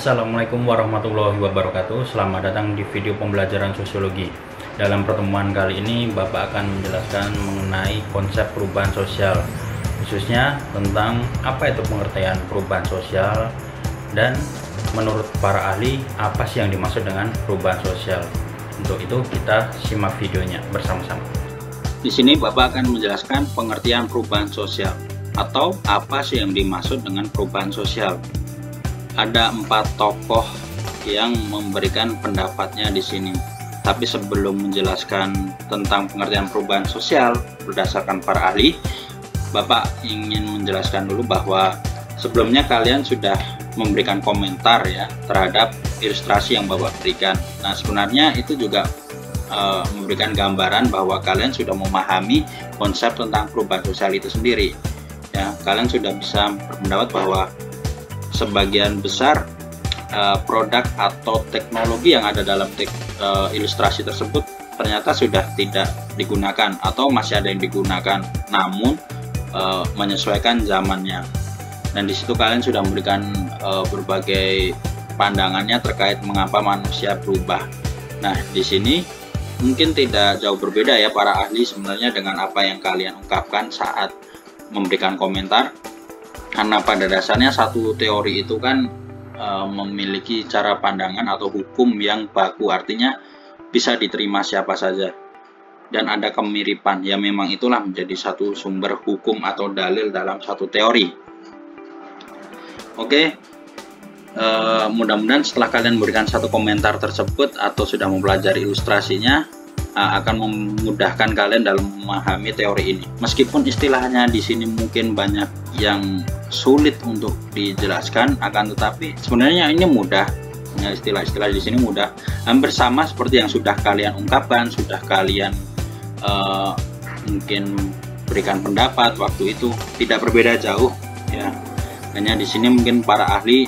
Assalamualaikum warahmatullahi wabarakatuh. Selamat datang di video pembelajaran sosiologi. Dalam pertemuan kali ini Bapak akan menjelaskan mengenai konsep perubahan sosial, khususnya tentang apa itu pengertian perubahan sosial dan menurut para ahli apa sih yang dimaksud dengan perubahan sosial. Untuk itu kita simak videonya bersama-sama. Di sini Bapak akan menjelaskan pengertian perubahan sosial atau apa sih yang dimaksud dengan perubahan sosial. Ada 4 tokoh yang memberikan pendapatnya di sini. Tapi sebelum menjelaskan tentang pengertian perubahan sosial berdasarkan para ahli, Bapak ingin menjelaskan dulu bahwa sebelumnya kalian sudah memberikan komentar ya terhadap ilustrasi yang Bapak berikan. Nah, sebenarnya itu juga memberikan gambaran bahwa kalian sudah memahami konsep tentang perubahan sosial itu sendiri. Ya, kalian sudah bisa berpendapat bahwa sebagian besar produk atau teknologi yang ada dalam ilustrasi tersebut ternyata sudah tidak digunakan atau masih ada yang digunakan, namun menyesuaikan zamannya. Dan di situ kalian sudah memberikan berbagai pandangannya terkait mengapa manusia berubah. Nah, di sini mungkin tidak jauh berbeda ya para ahli sebenarnya dengan apa yang kalian ungkapkan saat memberikan komentar. Karena pada dasarnya satu teori itu kan memiliki cara pandangan atau hukum yang baku, artinya bisa diterima siapa saja dan ada kemiripan ya, memang itulah menjadi satu sumber hukum atau dalil dalam satu teori. Oke, mudah-mudahan setelah kalian memberikan satu komentar tersebut atau sudah mempelajari ilustrasinya akan memudahkan kalian dalam memahami teori ini. Meskipun istilahnya di sini mungkin banyak yang sulit untuk dijelaskan, akan tetapi sebenarnya ini mudah. Ya, istilah-istilah di sini mudah, hampir sama seperti yang sudah kalian ungkapkan, sudah kalian mungkin berikan pendapat waktu itu, tidak berbeda jauh ya. Hanya di sini mungkin para ahli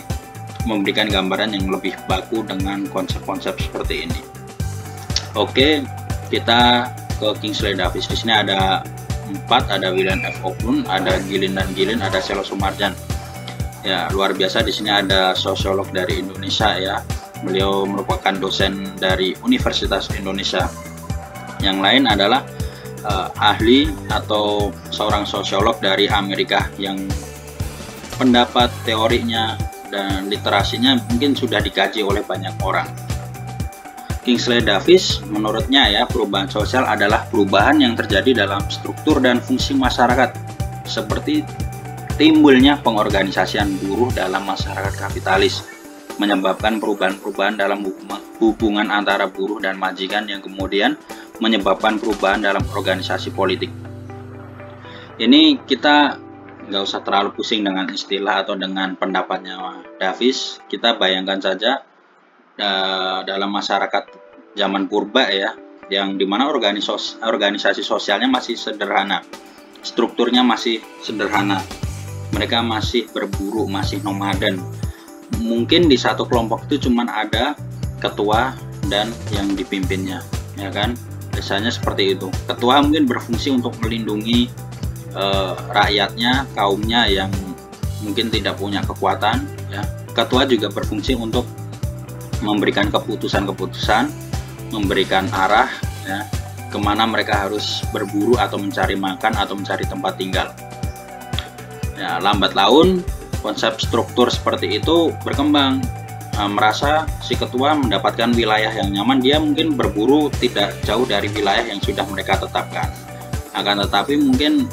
memberikan gambaran yang lebih baku dengan konsep-konsep seperti ini. Oke, kita ke Kingsley Davis. Di sini ada 4, ada William F. Ohlund, ada Gilin dan Gilin, ada Selo Sumarjan. Ya, luar biasa. Di sini ada sosiolog dari Indonesia ya. Beliau merupakan dosen dari Universitas Indonesia. Yang lain adalah ahli atau seorang sosiolog dari Amerika yang pendapat teorinya dan literasinya mungkin sudah dikaji oleh banyak orang. Kingsley Davis menurutnya ya, perubahan sosial adalah perubahan yang terjadi dalam struktur dan fungsi masyarakat, seperti timbulnya pengorganisasian buruh dalam masyarakat kapitalis, menyebabkan perubahan-perubahan dalam hubungan antara buruh dan majikan yang kemudian menyebabkan perubahan dalam organisasi politik. Ini kita nggak usah terlalu pusing dengan istilah atau dengan pendapatnya Davis. Kita bayangkan saja dalam masyarakat zaman purba ya, yang dimana organisasi sosialnya masih sederhana, strukturnya masih sederhana, mereka masih berburu, masih nomaden. Mungkin di satu kelompok itu cuma ada ketua dan yang dipimpinnya, ya kan? Biasanya seperti itu. Ketua mungkin berfungsi untuk melindungi rakyatnya, kaumnya yang mungkin tidak punya kekuatan. Ya. Ketua juga berfungsi untuk memberikan keputusan-keputusan, memberikan arah ya, kemana mereka harus berburu atau mencari makan atau mencari tempat tinggal. Ya, lambat laun konsep struktur seperti itu berkembang. Merasa si ketua mendapatkan wilayah yang nyaman, dia mungkin berburu tidak jauh dari wilayah yang sudah mereka tetapkan. Akan tetapi mungkin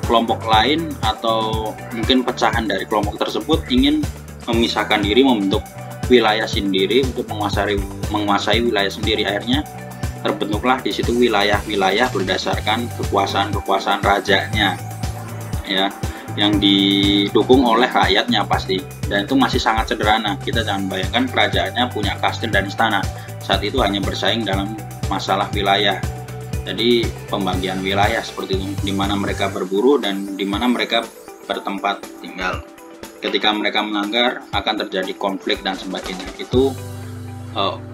kelompok lain atau mungkin pecahan dari kelompok tersebut ingin memisahkan diri, membentuk wilayah sendiri untuk menguasai wilayah sendiri. Akhirnya terbentuklah di situ wilayah-wilayah berdasarkan kekuasaan rajanya ya, yang didukung oleh rakyatnya pasti, dan itu masih sangat sederhana. Kita jangan bayangkan kerajaannya punya kastil dan istana. Saat itu hanya bersaing dalam masalah wilayah. Jadi pembagian wilayah seperti itu, di mana mereka berburu dan di mana mereka bertempat tinggal. Ketika mereka melanggar akan terjadi konflik dan sebagainya. Itu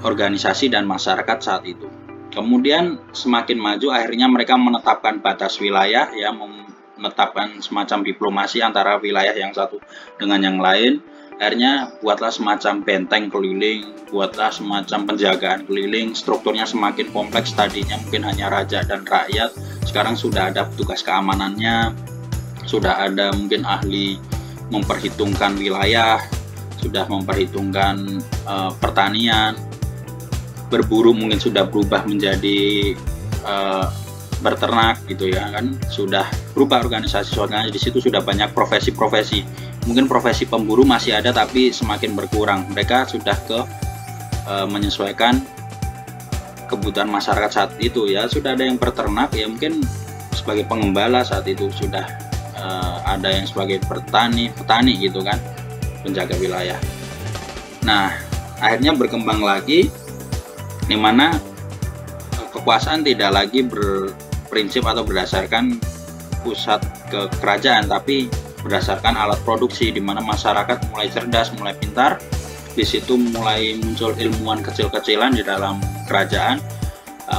organisasi dan masyarakat saat itu. Kemudian semakin maju, akhirnya mereka menetapkan batas wilayah ya, menetapkan semacam diplomasi antara wilayah yang satu dengan yang lain. Akhirnya buatlah semacam benteng keliling, buatlah semacam penjagaan keliling, strukturnya semakin kompleks. Tadinya mungkin hanya raja dan rakyat, sekarang sudah ada petugas keamanannya, sudah ada mungkin ahli memperhitungkan wilayah, sudah memperhitungkan pertanian, berburu mungkin sudah berubah menjadi berternak gitu ya kan, sudah berubah organisasi soalnya. Di situ sudah banyak profesi-profesi, mungkin profesi pemburu masih ada tapi semakin berkurang, mereka sudah menyesuaikan kebutuhan masyarakat saat itu ya. Sudah ada yang berternak ya, mungkin sebagai pengembala saat itu, sudah ada yang sebagai petani gitu kan, penjaga wilayah. Nah, akhirnya berkembang lagi di mana kekuasaan tidak lagi berprinsip atau berdasarkan pusat ke kerajaan, tapi berdasarkan alat produksi, di mana masyarakat mulai cerdas, mulai pintar. Di situ mulai muncul ilmuwan kecil-kecilan di dalam kerajaan,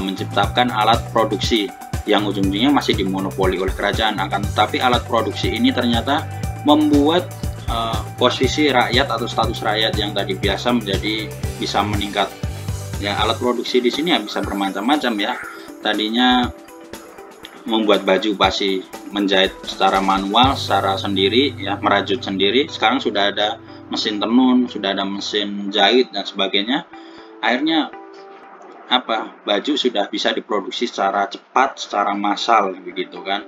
menciptakan alat produksi yang ujung-ujungnya masih dimonopoli oleh kerajaan. Akan tetapi alat produksi ini ternyata membuat posisi rakyat atau status rakyat yang tadi biasa menjadi bisa meningkat. Ya, alat produksi di sini ya bisa bermacam-macam ya. Tadinya membuat baju pasti menjahit secara manual, secara sendiri ya, merajut sendiri. Sekarang sudah ada mesin tenun, sudah ada mesin jahit dan sebagainya. Akhirnya baju sudah bisa diproduksi secara cepat, secara massal begitu kan.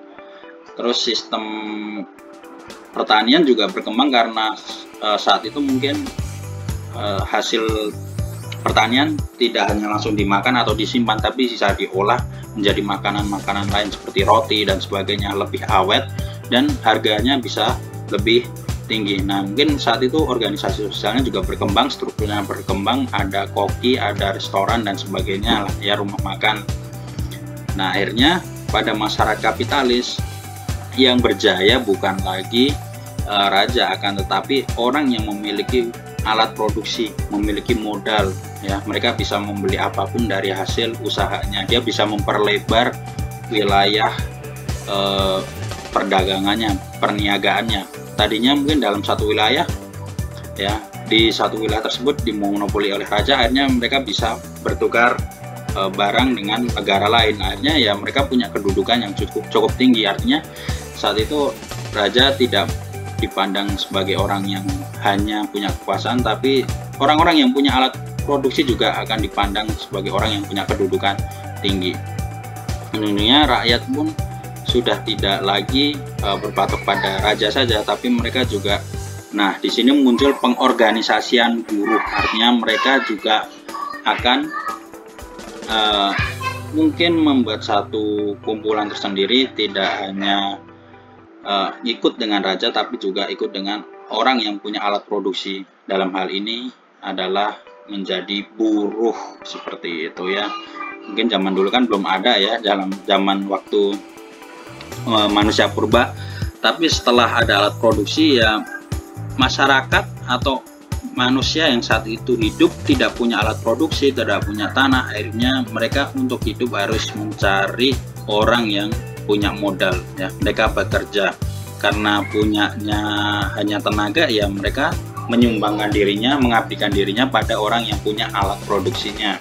Terus sistem pertanian juga berkembang karena saat itu mungkin hasil pertanian tidak hanya langsung dimakan atau disimpan, tapi bisa diolah menjadi makanan-makanan lain seperti roti dan sebagainya, lebih awet dan harganya bisa lebih tinggi. Nah, mungkin saat itu organisasi sosialnya juga berkembang, strukturnya berkembang, ada koki, ada restoran dan sebagainya lah ya, rumah makan. Nah, akhirnya pada masyarakat kapitalis yang berjaya bukan lagi raja, akan tetapi orang yang memiliki alat produksi, memiliki modal ya, mereka bisa membeli apapun dari hasil usahanya. Dia bisa memperlebar wilayah perdagangannya, perniagaannya. Tadinya mungkin dalam satu wilayah ya, di satu wilayah tersebut dimonopoli oleh raja, akhirnya mereka bisa bertukar barang dengan negara lain. Akhirnya ya mereka punya kedudukan yang cukup tinggi. Artinya saat itu raja tidak dipandang sebagai orang yang hanya punya kekuasaan, tapi orang-orang yang punya alat produksi juga akan dipandang sebagai orang yang punya kedudukan tinggi. Tentunya rakyat pun sudah tidak lagi berpatok pada raja saja, tapi mereka juga, nah di sini muncul pengorganisasian buruh. Artinya mereka juga akan mungkin membuat satu kumpulan tersendiri, tidak hanya ikut dengan raja tapi juga ikut dengan orang yang punya alat produksi. Dalam hal ini adalah menjadi buruh seperti itu ya. Mungkin zaman dulu kan belum ada ya, dalam zaman waktu manusia purba, tapi setelah ada alat produksi ya, masyarakat atau manusia yang saat itu hidup tidak punya alat produksi, tidak punya tanah, akhirnya mereka untuk hidup harus mencari orang yang punya modal ya. Mereka bekerja karena punyanya hanya tenaga ya, mereka menyumbangkan dirinya, mengabdikan dirinya pada orang yang punya alat produksinya.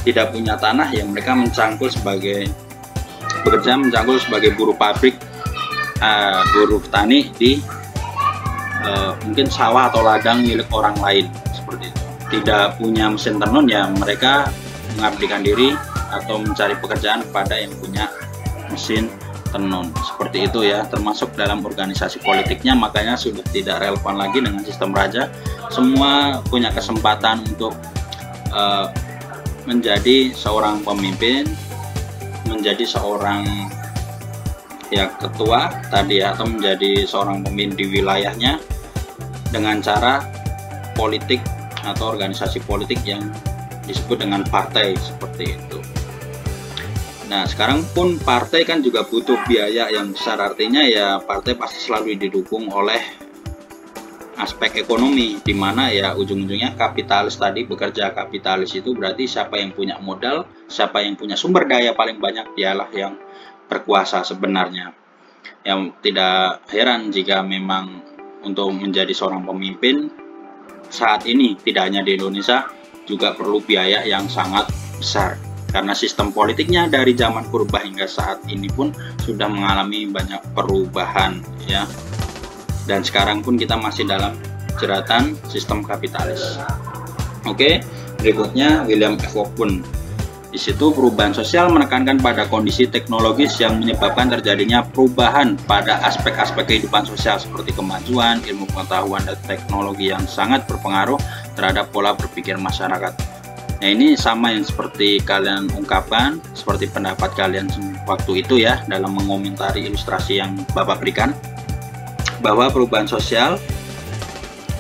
Tidak punya tanah ya, mereka mencangkul sebagai buruh pabrik, buruh tani di mungkin sawah atau ladang milik orang lain seperti itu. Tidak punya mesin tenun ya, mereka mengabdikan diri atau mencari pekerjaan pada yang punya mesin tenun seperti itu ya. Termasuk dalam organisasi politiknya, makanya sudah tidak relevan lagi dengan sistem raja. Semua punya kesempatan untuk menjadi seorang pemimpin, menjadi seorang ya ketua tadi ya, atau menjadi seorang pemimpin di wilayahnya dengan cara politik atau organisasi politik yang disebut dengan partai seperti itu. Nah, sekarang pun partai kan juga butuh biaya yang besar, artinya ya partai pasti selalu didukung oleh aspek ekonomi, di mana ya ujung-ujungnya kapitalis tadi bekerja. Kapitalis itu berarti siapa yang punya modal, siapa yang punya sumber daya paling banyak, dialah yang berkuasa sebenarnya. Yang tidak heran jika memang untuk menjadi seorang pemimpin saat ini, tidak hanya di Indonesia, juga perlu biaya yang sangat besar. Karena sistem politiknya dari zaman purba hingga saat ini pun sudah mengalami banyak perubahan ya. Dan sekarang pun kita masih dalam jeratan sistem kapitalis. Oke, berikutnya William F. Owen. Di situ perubahan sosial menekankan pada kondisi teknologis yang menyebabkan terjadinya perubahan pada aspek-aspek kehidupan sosial seperti kemajuan, ilmu pengetahuan, dan teknologi yang sangat berpengaruh terhadap pola berpikir masyarakat. Nah, ini sama yang seperti kalian ungkapkan, seperti pendapat kalian waktu itu ya, dalam mengomentari ilustrasi yang Bapak berikan, bahwa perubahan sosial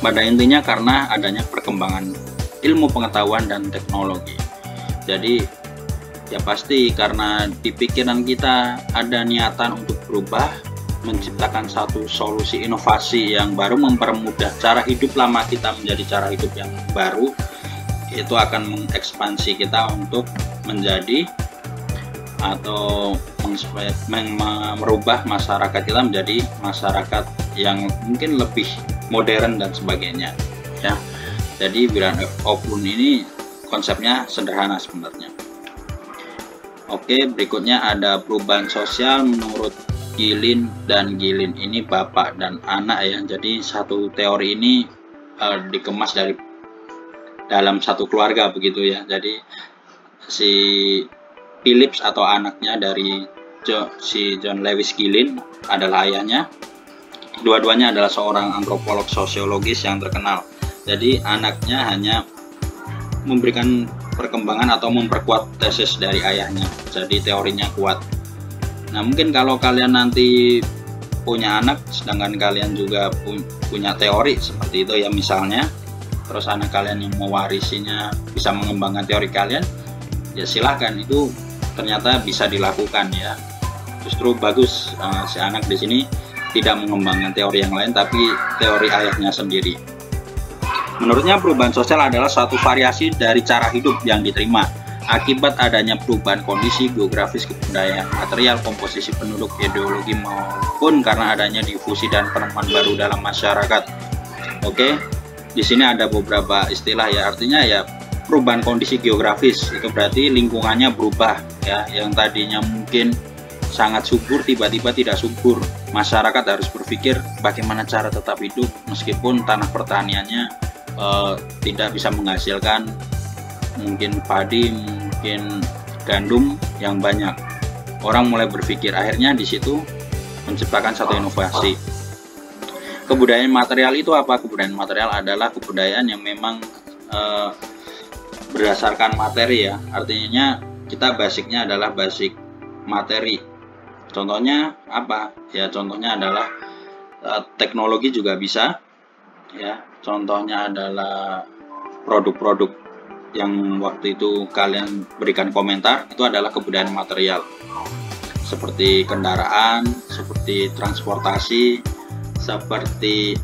pada intinya karena adanya perkembangan ilmu pengetahuan dan teknologi. Jadi ya pasti karena di pikiran kita ada niatan untuk berubah, menciptakan satu solusi inovasi yang baru, mempermudah cara hidup lama kita menjadi cara hidup yang baru, itu akan mengekspansi kita untuk menjadi atau merubah masyarakat kita menjadi masyarakat yang mungkin lebih modern dan sebagainya ya. Jadi William F. Owen ini konsepnya sederhana sebenarnya. Oke, berikutnya ada perubahan sosial menurut Gilin dan Gilin ini bapak dan anak ya. Jadi satu teori ini dikemas dalam satu keluarga begitu ya. Jadi si Phillips atau anaknya dari si John Lewis Gilin adalah ayahnya. Dua-duanya adalah seorang antropolog sosiologis yang terkenal. Jadi anaknya hanya memberikan perkembangan atau memperkuat tesis dari ayahnya. Jadi teorinya kuat. Nah, mungkin kalau kalian nanti punya anak sedangkan kalian juga punya teori seperti itu ya misalnya, terus anak kalian yang mewarisinya bisa mengembangkan teori kalian, ya silahkan, itu ternyata bisa dilakukan ya. Justru bagus si anak di sini tidak mengembangkan teori yang lain tapi teori ayahnya sendiri. Menurutnya perubahan sosial adalah suatu variasi dari cara hidup yang diterima akibat adanya perubahan kondisi geografis, kebudayaan, material, komposisi penduduk, ideologi, maupun karena adanya difusi dan penemuan baru dalam masyarakat. Oke. Di sini ada beberapa istilah ya, artinya ya perubahan kondisi geografis itu berarti lingkungannya berubah ya, yang tadinya mungkin sangat subur tiba-tiba tidak subur. Masyarakat harus berpikir bagaimana cara tetap hidup meskipun tanah pertaniannya tidak bisa menghasilkan mungkin padi, mungkin gandum yang banyak. Orang mulai berpikir, akhirnya di situ menciptakan satu inovasi. Kebudayaan material itu apa? Kebudayaan material adalah kebudayaan yang memang berdasarkan materi ya. Artinya kita basicnya adalah basic materi. Contohnya apa? Ya contohnya adalah teknologi juga bisa. Ya, contohnya adalah produk-produk yang waktu itu kalian berikan komentar, itu adalah kebudayaan material. Seperti kendaraan, seperti transportasi, seperti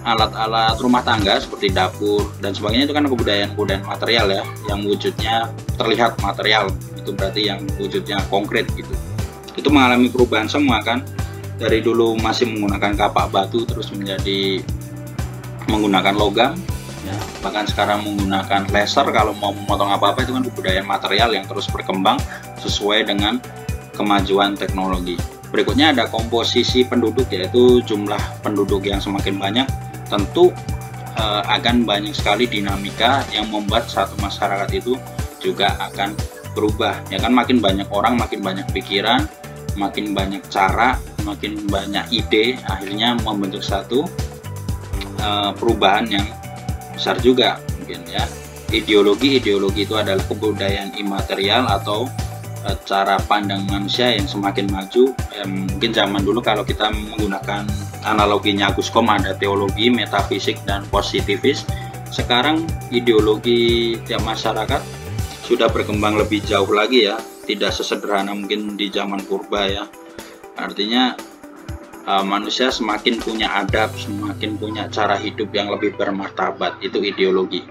alat-alat rumah tangga seperti dapur dan sebagainya, itu kan kebudayaan material ya, yang wujudnya terlihat material, itu berarti yang wujudnya konkret gitu. Itu mengalami perubahan semua kan, dari dulu masih menggunakan kapak batu terus menjadi menggunakan logam ya, bahkan sekarang menggunakan laser kalau mau memotong apa-apa, itu kan kebudayaan material yang terus berkembang sesuai dengan kemajuan teknologi. Berikutnya ada komposisi penduduk, yaitu jumlah penduduk yang semakin banyak tentu akan banyak sekali dinamika yang membuat satu masyarakat itu juga akan berubah ya kan, makin banyak orang, makin banyak pikiran, makin banyak cara, makin banyak ide, akhirnya membentuk satu perubahan yang besar juga mungkin ya. Ideologi itu adalah kebudayaan imaterial atau cara pandang manusia yang semakin maju. Mungkin zaman dulu kalau kita menggunakan analoginya Aguskom, ada teologi, metafisik, dan positifis. Sekarang ideologi tiap masyarakat sudah berkembang lebih jauh lagi ya, tidak sesederhana mungkin di zaman purba ya. Artinya manusia semakin punya adab, semakin punya cara hidup yang lebih bermartabat, itu ideologi.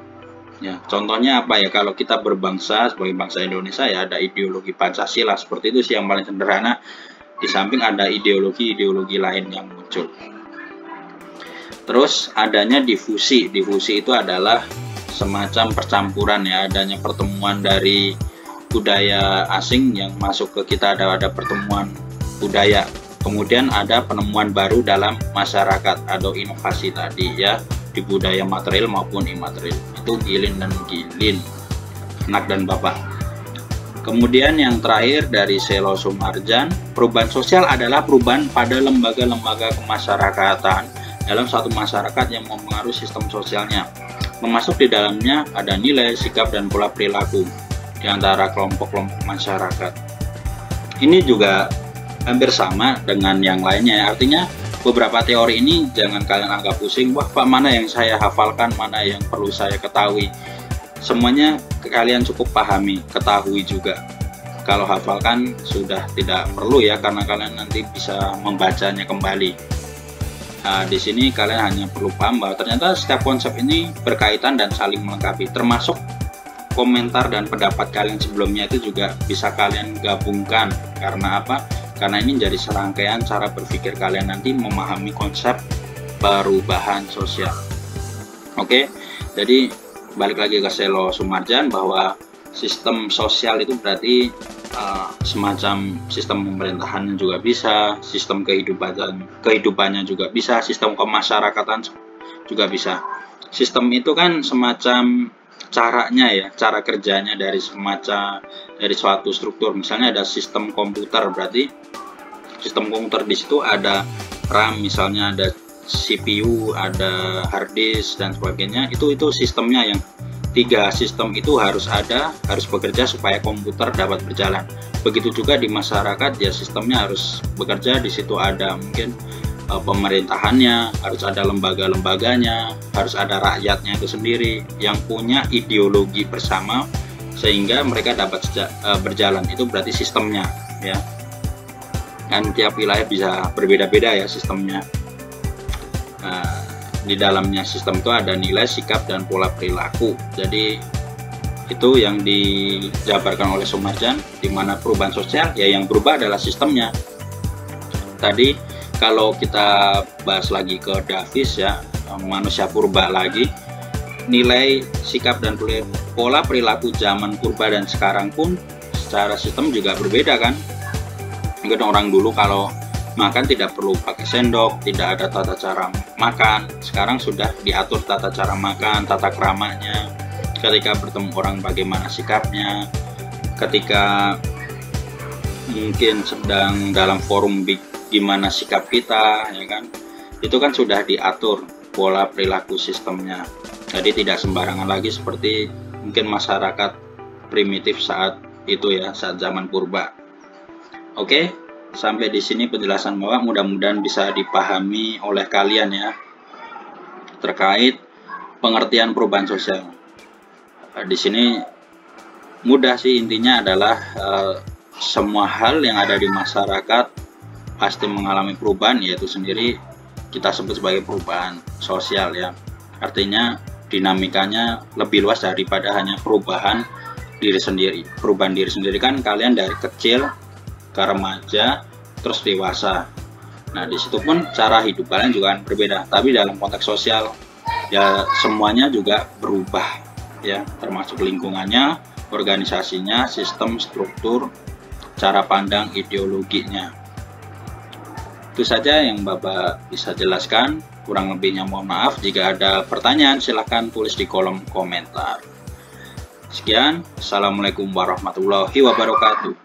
Ya, contohnya apa ya, kalau kita berbangsa sebagai bangsa Indonesia ya ada ideologi Pancasila, seperti itu sih yang paling sederhana, di samping ada ideologi lain yang muncul. Terus adanya difusi. Difusi itu adalah semacam percampuran ya, adanya pertemuan dari budaya asing yang masuk ke kita, ada pertemuan budaya. Kemudian ada penemuan baru dalam masyarakat atau inovasi tadi ya, di budaya material maupun imaterial. Itu Gilin dan Gilin, anak dan bapak. Kemudian yang terakhir dari Selo Sumarjan, perubahan sosial adalah perubahan pada lembaga-lembaga kemasyarakatan dalam suatu masyarakat yang mempengaruhi sistem sosialnya. Memasuk di dalamnya ada nilai, sikap, dan pola perilaku di antara kelompok-kelompok masyarakat. Ini juga hampir sama dengan yang lainnya. Artinya beberapa teori ini jangan kalian anggap pusing, wah Pak, mana yang saya hafalkan, mana yang perlu saya ketahui. Semuanya kalian cukup pahami, ketahui juga. Kalau hafalkan sudah tidak perlu ya, karena kalian nanti bisa membacanya kembali. Nah, di sini kalian hanya perlu paham bahwa ternyata setiap konsep ini berkaitan dan saling melengkapi, termasuk komentar dan pendapat kalian sebelumnya itu juga bisa kalian gabungkan. Karena apa? Karena ini menjadi serangkaian cara berpikir kalian nanti memahami konsep perubahan sosial. Oke, jadi balik lagi ke Selo Sumarjan bahwa sistem sosial itu berarti semacam sistem pemerintahannya juga bisa, sistem kehidupannya juga bisa, sistem kemasyarakatan juga bisa. Sistem itu kan semacam caranya ya, cara kerjanya dari suatu struktur. Misalnya ada sistem komputer, berarti sistem komputer di situ ada RAM, misalnya ada CPU, ada hard disk dan sebagainya. Itu sistemnya yang 3 sistem itu harus bekerja supaya komputer dapat berjalan. Begitu juga di masyarakat ya, sistemnya harus bekerja. Di situ ada mungkin pemerintahannya, harus ada lembaga-lembaganya, harus ada rakyatnya itu sendiri yang punya ideologi bersama sehingga mereka dapat berjalan. Itu berarti sistemnya ya. Dan tiap wilayah bisa berbeda-beda ya sistemnya. Di dalamnya sistem itu ada nilai, sikap, dan pola perilaku. Jadi itu yang dijabarkan oleh Sumarjan, di mana perubahan sosial ya yang berubah adalah sistemnya. Tadi kalau kita bahas lagi ke Davis ya, manusia purba lagi, nilai, sikap, dan pola perilaku zaman purba dan sekarang pun secara sistem juga berbeda kan. Mungkin orang dulu kalau makan tidak perlu pakai sendok, tidak ada tata cara makan. Sekarang sudah diatur tata cara makan, tata keramanya. Ketika bertemu orang bagaimana sikapnya, ketika mungkin sedang dalam forum gimana sikap kita, ya kan? Itu kan sudah diatur pola perilaku sistemnya. Jadi tidak sembarangan lagi seperti mungkin masyarakat primitif saat itu ya, saat zaman purba. Oke. Sampai di sini penjelasan Bapak, mudah-mudahan bisa dipahami oleh kalian ya terkait pengertian perubahan sosial. Di sini mudah sih, intinya adalah semua hal yang ada di masyarakat pasti mengalami perubahan, yaitu sendiri kita sebut sebagai perubahan sosial ya. Artinya dinamikanya lebih luas daripada hanya perubahan diri sendiri. Perubahan diri sendiri kan kalian dari kecil ke remaja, terus dewasa. Nah, di situ pun cara hidup kalian juga berbeda. Tapi dalam konteks sosial, ya semuanya juga berubah, ya, termasuk lingkungannya, organisasinya, sistem, struktur, cara pandang, ideologinya. Itu saja yang Bapak bisa jelaskan. Kurang lebihnya mohon maaf. Jika ada pertanyaan, silahkan tulis di kolom komentar. Sekian, Assalamualaikum warahmatullahi wabarakatuh.